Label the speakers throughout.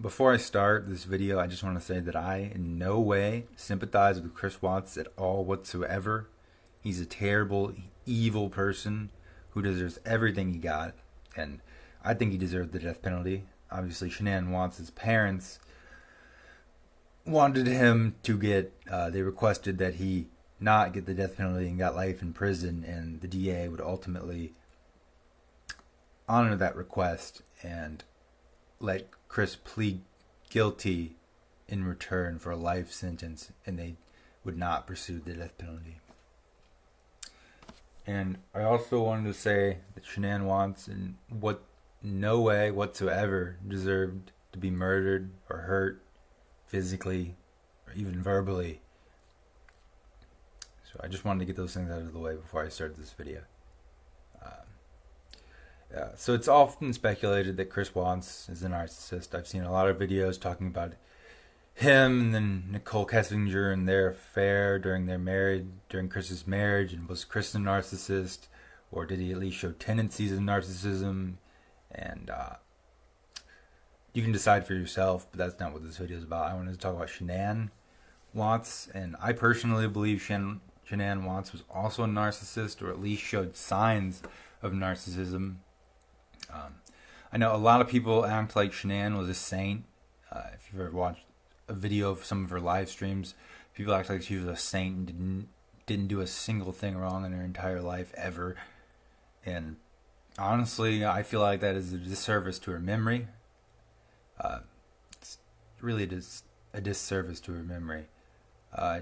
Speaker 1: Before I start this video, I just want to say that I in no way sympathize with Chris Watts at all whatsoever. He's a terrible, evil person who deserves everything he got, and I think he deserved the death penalty. Obviously, Shannan Watts' parents wanted him to get, they requested that he not get the death penalty and got life in prison, and the DA would ultimately honor that request and let Chris plead guilty in return for a life sentence, and they would not pursue the death penalty. And I also wanted to say that Shannan Watts in no way whatsoever deserved to be murdered or hurt physically or even verbally. So I just wanted to get those things out of the way before I started this video. So it's often speculated that Chris Watts is a narcissist. I've seen a lot of videos talking about him and then Nicole Kessinger and their affair during Chris's marriage, and was Chris a narcissist, or did he at least show tendencies of narcissism? And you can decide for yourself, but that's not what this video is about. I wanted to talk about Shannan Watts, and I personally believe Shannan Watts was also a narcissist, or at least showed signs of narcissism. I know a lot of people act like Shannan was a saint. If you've ever watched a video of some of her live streams, people act like she was a saint and didn't do a single thing wrong in her entire life ever. And honestly, I feel like that is a disservice to her memory. It's really a disservice to her memory.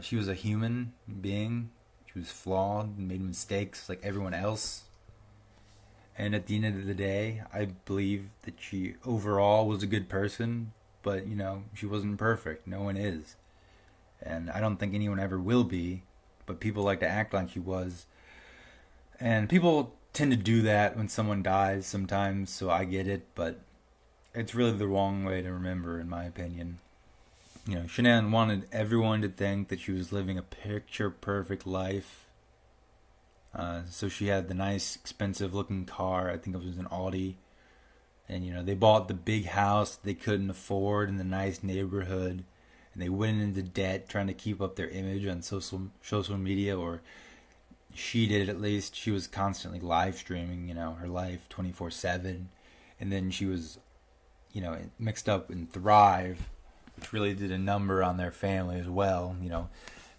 Speaker 1: She was a human being. She was flawed and made mistakes like everyone else. And at the end of the day, I believe that she overall was a good person, but, she wasn't perfect. No one is. And I don't think anyone ever will be, but people like to act like she was. And people tend to do that when someone dies sometimes, so I get it, but it's really the wrong way to remember, in my opinion. Shannan wanted everyone to think that she was living a picture-perfect life. So she had the nice, expensive-looking car. I think it was an Audi. And, they bought the big house they couldn't afford in the nice neighborhood. And they went into debt trying to keep up their image on social media, or she did at least. She was constantly live streaming, her life 24/7. And then she was, mixed up in Thrive, which really did a number on their family as well.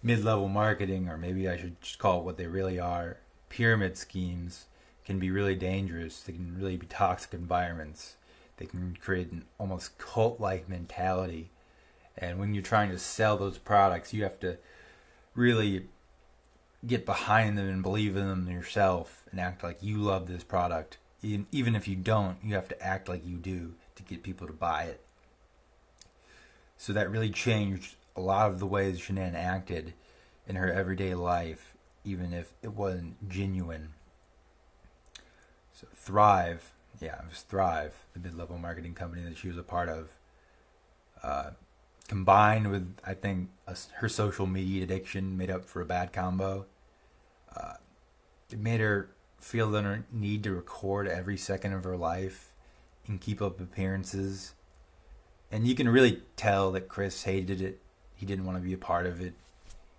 Speaker 1: Mid-level marketing, or maybe I should just call it what they really are, pyramid schemes, can be really dangerous. They can really be toxic environments. They can create an almost cult-like mentality. And when you're trying to sell those products, you have to really get behind them and believe in them yourself and act like you love this product. Even if you don't, you have to act like you do to get people to buy it. So that really changed a lot of the ways Shannan acted in her everyday life, even if it wasn't genuine. So Thrive, it was Thrive, the mid-level marketing company that she was a part of, combined with, I think, her social media addiction, made up for a bad combo. It made her feel the need to record every second of her life and keep up appearances. And you can really tell that Chris hated it. He didn't want to be a part of it.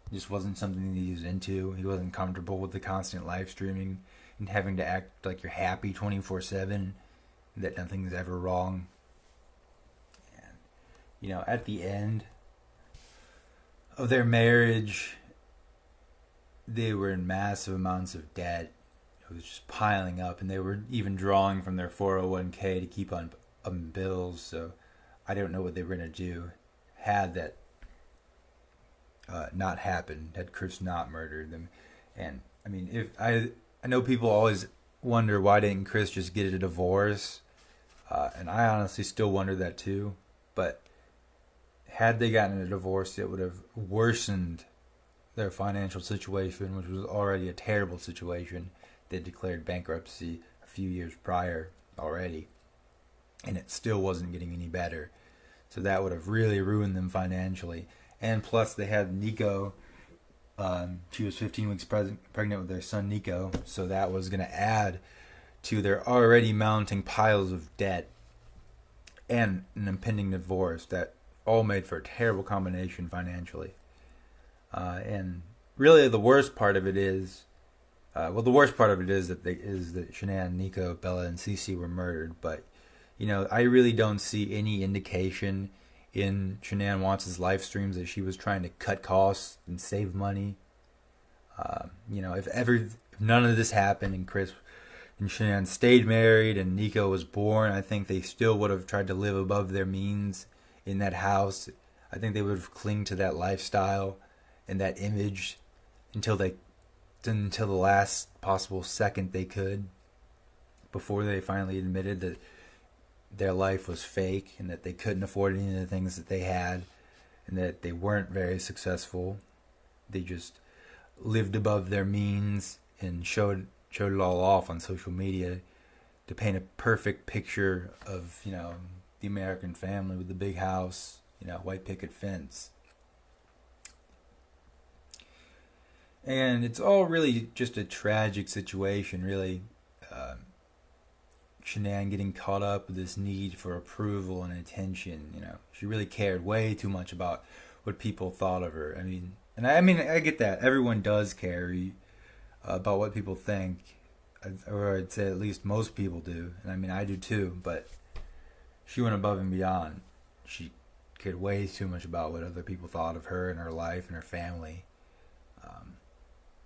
Speaker 1: It just wasn't something that he was into. He wasn't comfortable with the constant live streaming and having to act like you're happy 24/7, that nothing's ever wrong. And, at the end of their marriage, they were in massive amounts of debt. It was just piling up, and they were even drawing from their 401k to keep on bills. So I don't know what they were going to do had that not happened, had Chris not murdered them. And I mean, if I know people always wonder, why didn't Chris just get a divorce? And I honestly still wonder that too. But had they gotten a divorce, it would have worsened their financial situation, which was already a terrible situation. They declared bankruptcy a few years prior already, and it still wasn't getting any better. So that would have really ruined them financially. And plus, they had Nico. She was 15 weeks pregnant with their son Nico, so that was going to add to their already mounting piles of debt. and an impending divorce that all made for a terrible combination financially. And really, the worst part of it is, the worst part of it is that Shannan, Nico, Bella, and Cece were murdered. But I really don't see any indication in Shannan Wance's live streams that she was trying to cut costs and save money. If none of this happened and Chris and Shannan stayed married and Nico was born, I think they still would have tried to live above their means in that house. I think they would have clung to that lifestyle and that image until the last possible second they could, before they finally admitted that their life was fake and that they couldn't afford any of the things that they had and that they weren't very successful. They just lived above their means and showed it all off on social media to paint a perfect picture of, the American family with the big house, white picket fence. And it's all really just a tragic situation, really. Shannan getting caught up with this need for approval and attention. She really cared way too much about what people thought of her. I get that. Everyone does care about what people think, or I'd say at least most people do. And I do too, but she went above and beyond. She cared way too much about what other people thought of her and her life and her family.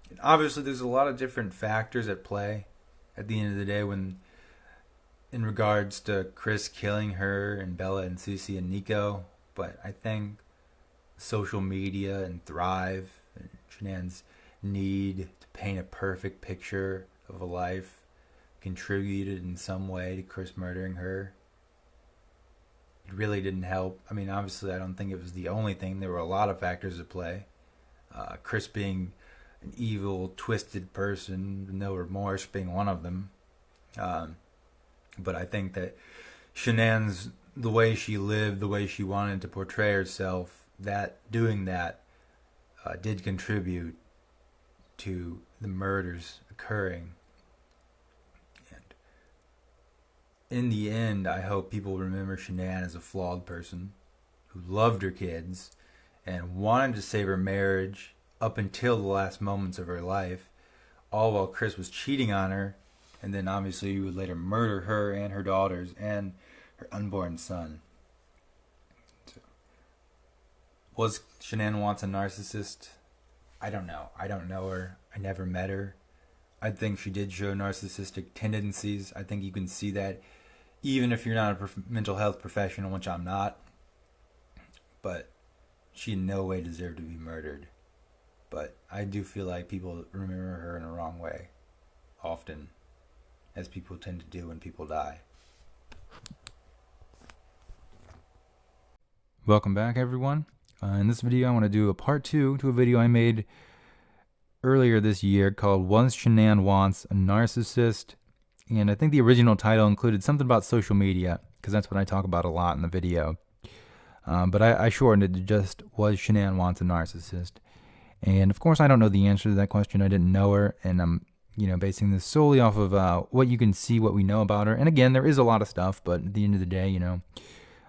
Speaker 1: And obviously, there's a lot of different factors at play at the end of the day in regards to Chris killing her and Bella and Cece and Nico. But I think social media and Thrive and Shannan's need to paint a perfect picture of a life contributed in some way to Chris murdering her. It really didn't help. Obviously, I don't think it was the only thing. There were a lot of factors at play. Chris being an evil, twisted person, no remorse being one of them. But I think that Shannan's, the way she lived, the way she wanted to portray herself, doing that did contribute to the murders occurring. And in the end, I hope people remember Shannan as a flawed person who loved her kids and wanted to save her marriage up until the last moments of her life, all while Chris was cheating on her, and then obviously he would later murder her and her daughters and her unborn son. So, was Shannan Wance a narcissist? I don't know. I don't know her. I never met her. I think she did show narcissistic tendencies. I think you can see that even if you're not a mental health professional, which I'm not. But she in no way deserved to be murdered. But I do feel like people remember her in a wrong way, often, as people tend to do when people die. Welcome back, everyone. In this video, I want to do a part 2 to a video I made earlier this year called Was Shannan Wance a Narcissist? And I think the original title included something about social media, because that's what I talk about a lot in the video. But I shortened it to just Was Shannan Wance a Narcissist? And of course, I don't know the answer to that question. I didn't know her, and I'm basing this solely off of what you can see, what we know about her. And again, there is a lot of stuff, but at the end of the day,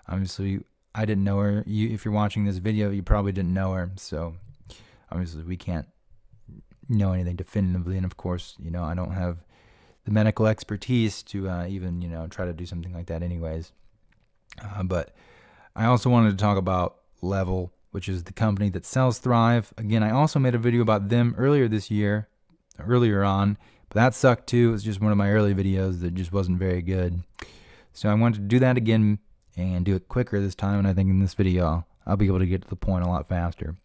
Speaker 1: obviously I didn't know her. If you're watching this video, you probably didn't know her. So obviously we can't know anything definitively. And of course, I don't have the medical expertise to even, try to do something like that anyways. But I also wanted to talk about Level, which is the company that sells Thrive. Again, I also made a video about them earlier on, but that sucked too. It was just one of my early videos that just wasn't very good. So I wanted to do that again and do it quicker this time, and I think in this video I'll be able to get to the point a lot faster.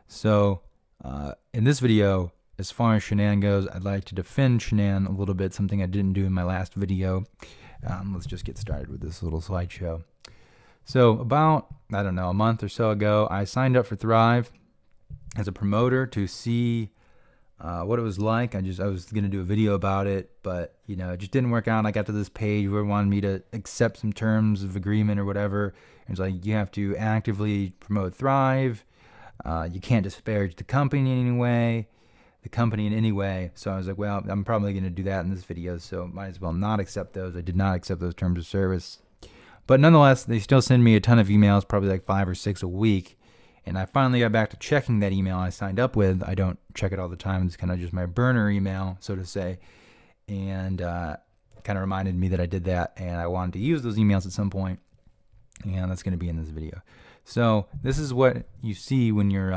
Speaker 1: So in this video, as far as Shannan goes, I'd like to defend Shannan a little bit, something I didn't do in my last video. Let's just get started with this little slideshow. So about, a month or so ago, I signed up for Thrive as a promoter to see what it was like. I was going to do a video about it, but, it just didn't work out. I got to this page where it wanted me to accept some terms of agreement or whatever. And it's like, you have to actively promote Thrive. You can't disparage the company in any way. So I was like, well, I'm probably going to do that in this video, so might as well not accept those. I did not accept those terms of service. But nonetheless, they still send me a ton of emails, probably like 5 or 6 a week. And I finally got back to checking that email I signed up with. I don't check it all the time. It's kind of just my burner email, so to say. And kind of reminded me that I did that, and I wanted to use those emails at some point. And that's going to be in this video. So this is what you see when you're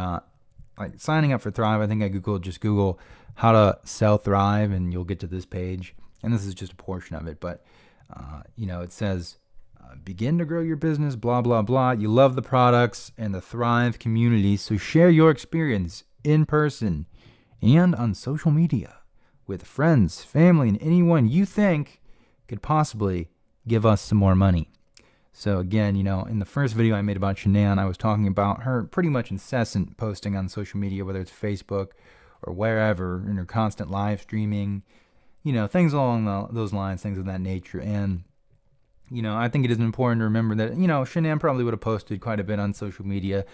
Speaker 1: like signing up for Thrive. I think I just Google how to sell Thrive, and you'll get to this page. And this is just a portion of it, but it says begin to grow your business, blah blah blah. You love the products and the Thrive community, so share your experience in person and on social media with friends, family, and anyone you think could possibly give us some more money. So again, in the first video I made about Shannan, I was talking about her pretty much incessant posting on social media, whether it's Facebook or wherever, and her constant live streaming, things along those lines, things of that nature. And, I think it is important to remember that, Shannan probably would have posted quite a bit on social media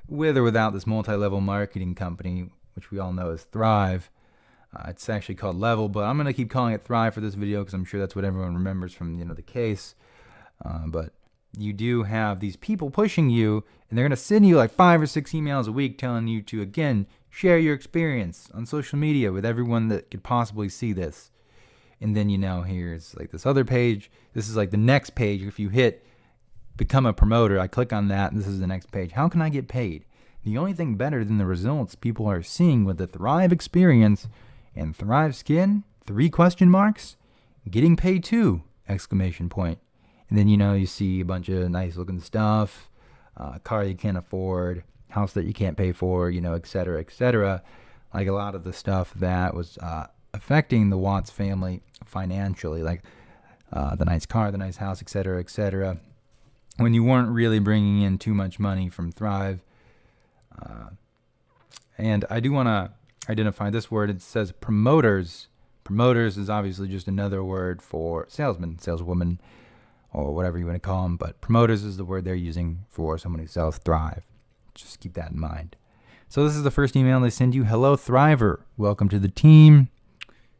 Speaker 1: with or without this multi-level marketing company, which we all know is Thrive. It's actually called Level, but I'm going to keep calling it Thrive for this video because I'm sure that's what everyone remembers from, the case. But you do have these people pushing you, and they're going to send you like 5 or 6 emails a week telling you to, again, share your experience on social media with everyone that could possibly see this. And then, here's like this other page. This is like the next page. If you hit become a promoter, I click on that, and this is the next page. How can I get paid? The only thing better than the results people are seeing with the Thrive experience and Thrive Skin, 3 question marks, getting paid too, exclamation point. And then, you see a bunch of nice looking stuff, car you can't afford, house that you can't pay for, et cetera, et cetera. Like a lot of the stuff that was affecting the Watts family financially, like the nice car, the nice house, et cetera, et cetera. When you weren't really bringing in too much money from Thrive. And I do want to identify this word. It says promoters. Promoters is obviously just another word for salesman, saleswoman, or whatever you want to call them. But promoters is the word they're using for someone who sells Thrive. Just keep that in mind. So this is the first email they send you. Hello, Thriver. Welcome to the team.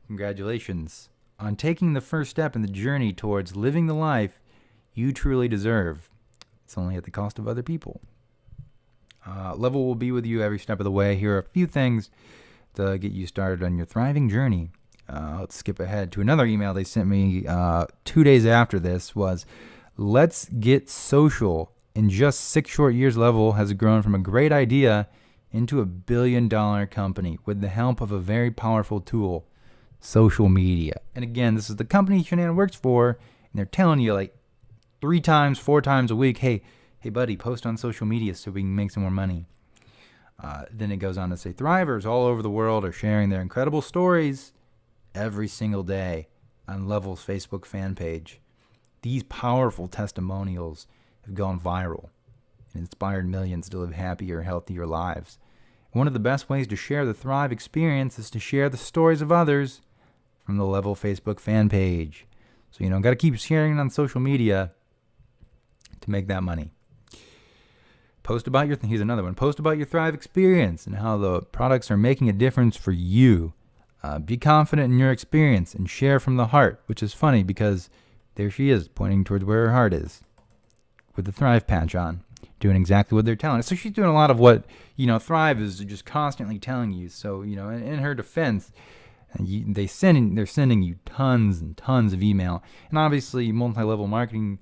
Speaker 1: Congratulations on taking the first step in the journey towards living the life you truly deserve. It's only at the cost of other people. Level will be with you every step of the way. Here are a few things to get you started on your thriving journey. Let's skip ahead to another email they sent me 2 days after this was, let's get social. In just 6 short years, Level has grown from a great idea into a $1 billion company with the help of a very powerful tool, social media. And again, this is the company Shannan works for, and they're telling you like 3 times, 4 times a week, hey buddy, post on social media so we can make some more money. Then it goes on to say, Thrivers all over the world are sharing their incredible stories every single day on Level's Facebook fan page. These powerful testimonials have gone viral and inspired millions to live happier, healthier lives. One of the best ways to share the Thrive experience is to share the stories of others from the Level Facebook fan page. So, got to keep sharing it on social media to make that money. Here's another one. Post about your Thrive experience and how the products are making a difference for you. Be confident in your experience and share from the heart, which is funny because there she is pointing towards where her heart is with the Thrive patch on, doing exactly what they're telling us. So she's doing a lot of what, Thrive is just constantly telling you. So, in her defense, they're sending you tons and tons of email. And obviously, multi-level marketing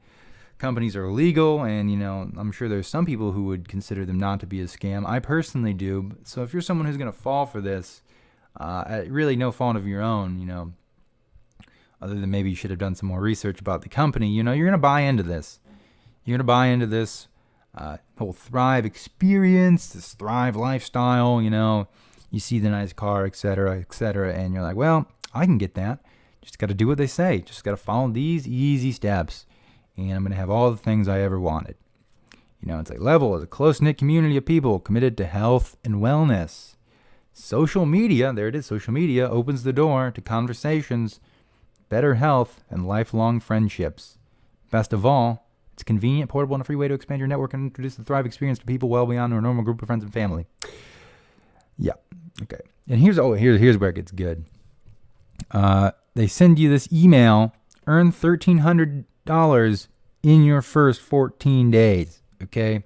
Speaker 1: companies are legal, and I'm sure there's some people who would consider them not to be a scam. I personally do. So if you're someone who's going to fall for this, at really no fault of your own, other than maybe you should have done some more research about the company, you're going to buy into this. You're going to buy into this whole Thrive experience, this Thrive lifestyle. You see the nice car, et cetera, and you're like, well, I can get that. Just got to do what they say. Just got to follow these easy steps, and I'm going to have all the things I ever wanted. It's like Level is a close-knit community of people committed to health and wellness. Social media, there it is, social media opens the door to conversations, better health, and lifelong friendships. Best of all, it's convenient, portable, and a free way to expand your network and introduce the Thrive experience to people well beyond our normal group of friends and family. Yeah, okay. And here's where it gets good. They send you this email, earn $1,300 in your first 14 days, okay?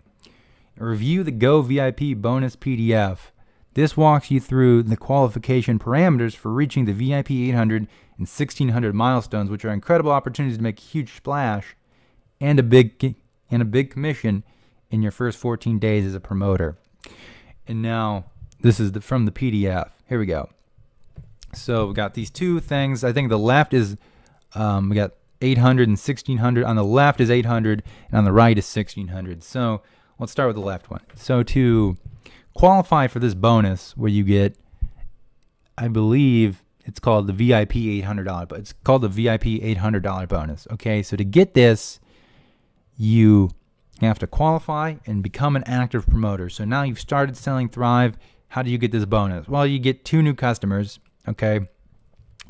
Speaker 1: Review the Go VIP bonus PDF. This walks you through the qualification parameters for reaching the VIP 800 and 1600 milestones, which are incredible opportunities to make a huge splash and a big commission in your first 14 days as a promoter. And now, this is from the PDF. Here we go. So we got these two things. I think the left is, we got 800 and 1600. On the left is 800, and on the right is 1600. So let's start with the left one. So to qualify for this bonus, where you get, I believe it's called the VIP $800, but it's called the VIP $800 bonus. Okay, so to get this, you have to qualify and become an active promoter. So now you've started selling Thrive. How do you get this bonus? Well, you get 2 new customers. Okay,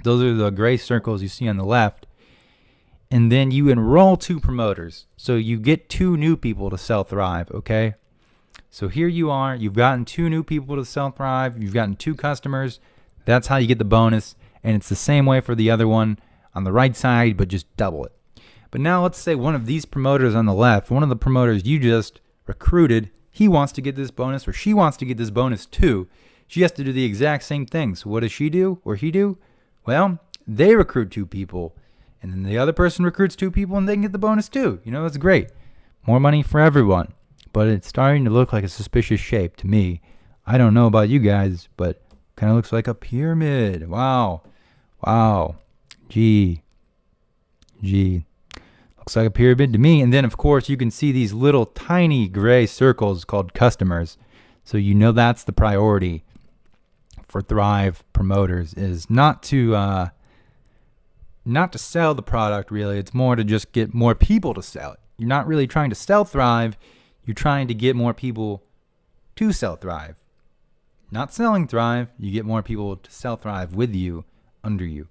Speaker 1: those are the gray circles you see on the left. And then you enroll 2 promoters. So you get 2 new people to sell Thrive, okay? So here you are. You've gotten 2 new people to sell Thrive. You've gotten 2 customers. That's how you get the bonus. And it's the same way for the other one on the right side, but just double it. But now let's say one of these promoters on the left, one of the promoters you just recruited, he wants to get this bonus, or she wants to get this bonus too. She has to do the exact same thing. So what does she do, or he do? Well, they recruit 2 people. And then the other person recruits 2 people, and they can get the bonus too. You know, it's great. More money for everyone. But it's starting to look like a suspicious shape to me. I don't know about you guys, but kind of looks like a pyramid. Wow. Wow. Gee. Looks like a pyramid to me. And then, of course, you can see these little tiny gray circles called customers. So you know that's the priority for Thrive promoters, is not to sell the product, really. It's more to just get more people to sell it. You're not really trying to sell Thrive. You're trying to get more people to sell Thrive. Not selling Thrive. You get more people to sell Thrive with you, under you.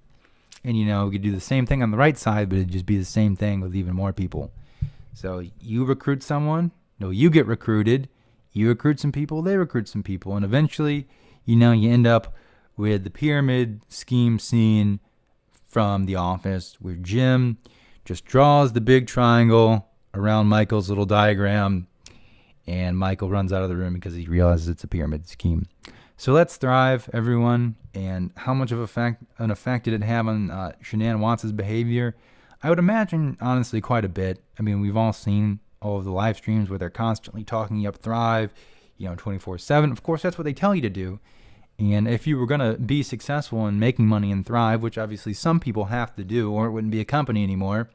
Speaker 1: And, you know, you could do the same thing on the right side, but it'd just be the same thing with even more people. So you recruit someone. No, you get recruited. You recruit some people. They recruit some people. And eventually, you know, you end up with the pyramid scheme scene from The Office, where Jim just draws the big triangle around Michael's little diagram, and Michael runs out of the room because he realizes it's a pyramid scheme. So let's Thrive, everyone. And how much of an effect did it have on Shannan Watts' behavior? I would imagine, honestly, quite a bit. I mean, we've all seen all of the live streams where they're constantly talking up Thrive, you know, 24/7. Of course, that's what they tell you to do. And if you were going to be successful in making money in Thrive, which obviously some people have to do, or it wouldn't be a company anymore,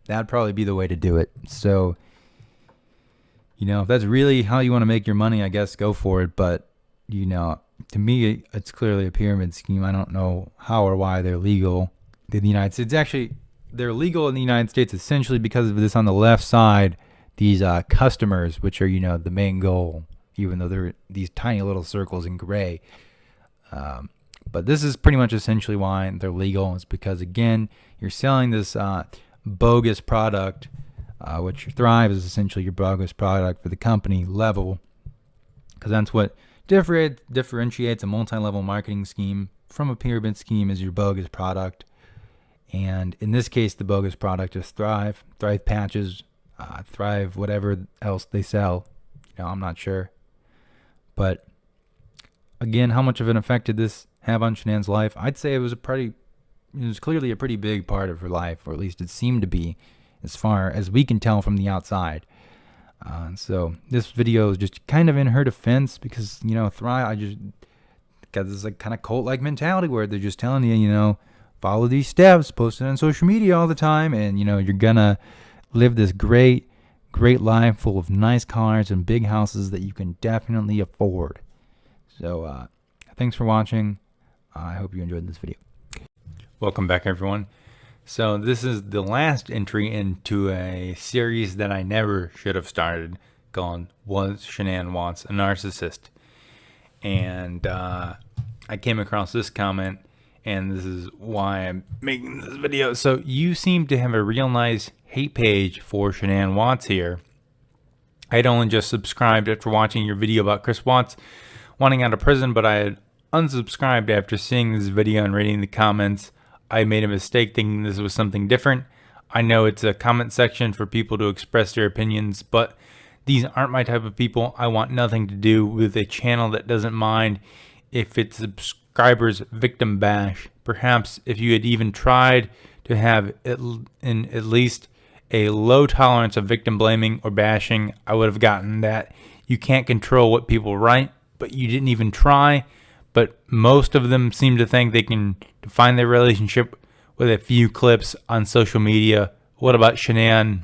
Speaker 1: that'd probably be the way to do it. So, you know, if that's really how you want to make your money, I guess go for it. But, you know, to me, it's clearly a pyramid scheme. I don't know how or why they're legal in the United States. Actually, they're legal in the United States essentially because of this on the left side, these customers, which are, you know, the main goal, even though they're these tiny little circles in gray. But this is pretty much essentially why they're legal. It's because, again, you're selling this bogus product, which Thrive is essentially your bogus product for the company level, because that's what differentiates a multi-level marketing scheme from a pyramid scheme, is your bogus product. And in this case, the bogus product is Thrive patches, Thrive whatever else they sell. You know, I'm not sure. But again, how much of an effect did this have on Shannan's life? I'd say it was clearly a pretty big part of her life, or at least it seemed to be, as far as we can tell from the outside. So this video is just kind of in her defense, because, you know, Thrive, I just got this like kind of cult-like mentality where they're just telling you, you know, follow these steps, post it on social media all the time, and, you know, you're gonna live this great life full of nice cars and big houses that you can definitely afford. So thanks for watching. I hope you enjoyed this video. Welcome back, everyone. So this is the last entry into a series that I never should have started, called Was Shannan Watts a Narcissist? And I came across this comment, and this is why I'm making this video. So you seem to have a real nice hate page for Shannan Watts here. I'd only just subscribed after watching your video about Chris Watts wanting out of prison, but I had unsubscribed after seeing this video and reading the comments. I made a mistake thinking this was something different.
Speaker 2: I know it's a comment section for people to express their opinions, but these aren't my type of people. I want nothing to do with a channel that doesn't mind if its subscribers victim bash. Perhaps if you had even tried to have at least a low tolerance of victim blaming or bashing, I would have gotten that. You can't control what people write, but you didn't even try. But most of them seem to think they can define their relationship with a few clips on social media. What about Shannan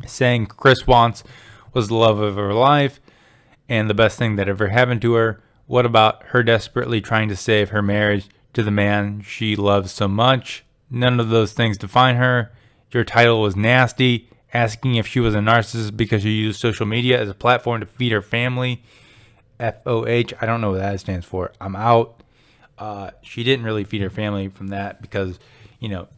Speaker 2: saying Chris wants was the love of her life and the best thing that ever happened to her? What about her desperately trying to save her marriage to the man she loves so much? None of those things define her. Your title was nasty, asking if she was a narcissist because she used social media as a platform to feed her family. FOH, I don't know what that stands for. I'm out. She didn't really feed her family from that because,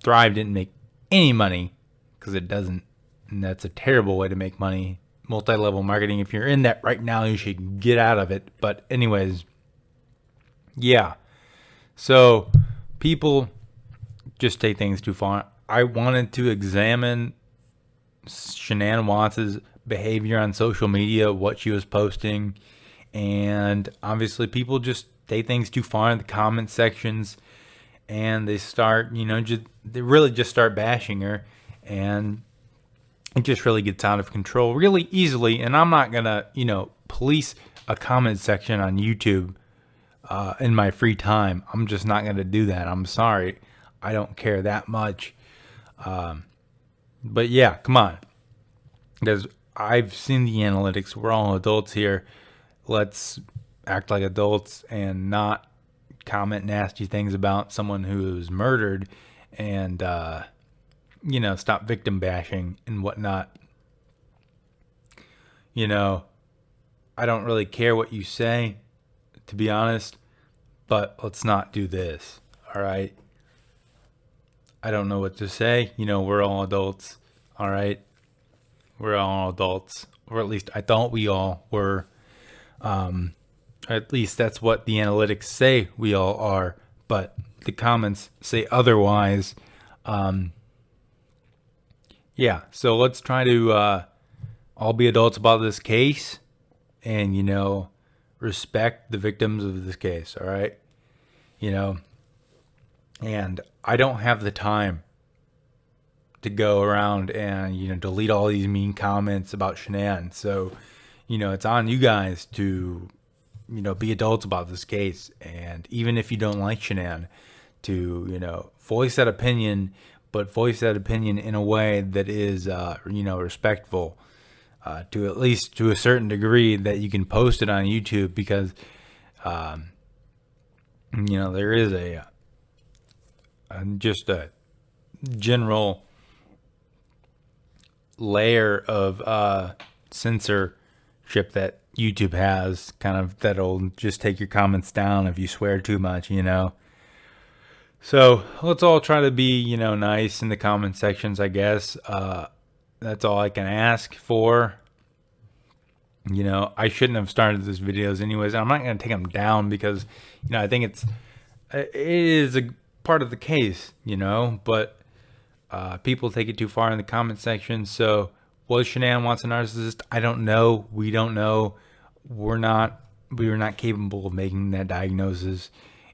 Speaker 2: Thrive didn't make any money because it doesn't. And that's a terrible way to make money. Multi-level marketing. If you're in that right now, you should get out of it. But anyways, yeah. So people just take things too far. I wanted to examine Shannan Watts' behavior on social media, what she was posting, and obviously people just take things too far in the comment sections, and they start, they really just start bashing her, and it just really gets out of control really easily. And I'm not gonna, police a comment section on YouTube in my free time. I'm just not gonna do that. I'm sorry. I don't care that much. But yeah, come on. Because I've seen the analytics. We're all adults here. Let's act like adults and not comment nasty things about someone who was murdered, and, stop victim bashing and whatnot. I don't really care what you say, to be honest, but let's not do this. All right. I don't know what to say. We're all adults. All right. We're all adults, or at least I thought we all were. At least that's what the analytics say we all are, but the comments say otherwise. Yeah, so let's try to all be adults about this case and, respect the victims of this case, all right? And I don't have the time to go around and, delete all these mean comments about Shannan. So, it's on you guys to, be adults about this case. And even if you don't like Shannan, to, voice that opinion, but voice that opinion in a way that is, respectful, to at least to a certain degree that you can post it on YouTube, because, there is just a general layer of censorship that YouTube has, kind of, that'll just take your comments down if you swear too much. So let's all try to be, nice in the comment sections, I guess. That's all I can ask for. I shouldn't have started these videos anyways. I'm not going to take them down because, I think it is a part of the case, but people take it too far in the comment section. So was Shannan Watts a narcissist? I don't know. We don't know. We were not capable of making that diagnosis.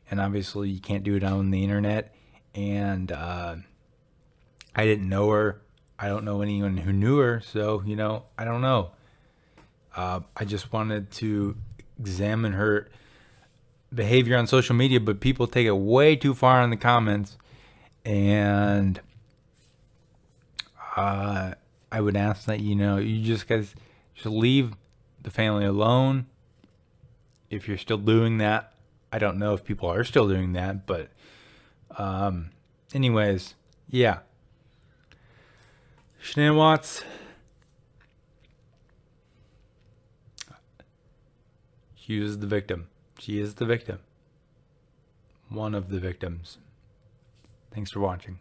Speaker 2: And obviously you can't do it on the internet. And I didn't know her. I don't know anyone who knew her. So, I don't know. I just wanted to examine her behavior on social media, but people take it way too far in the comments. And I would ask that, you just guys just leave the family alone. If you're still doing that, I don't know if people are still doing that, but anyways, yeah. Shannan Watts, she is the victim. She is the victim. One of the victims. Thanks for watching.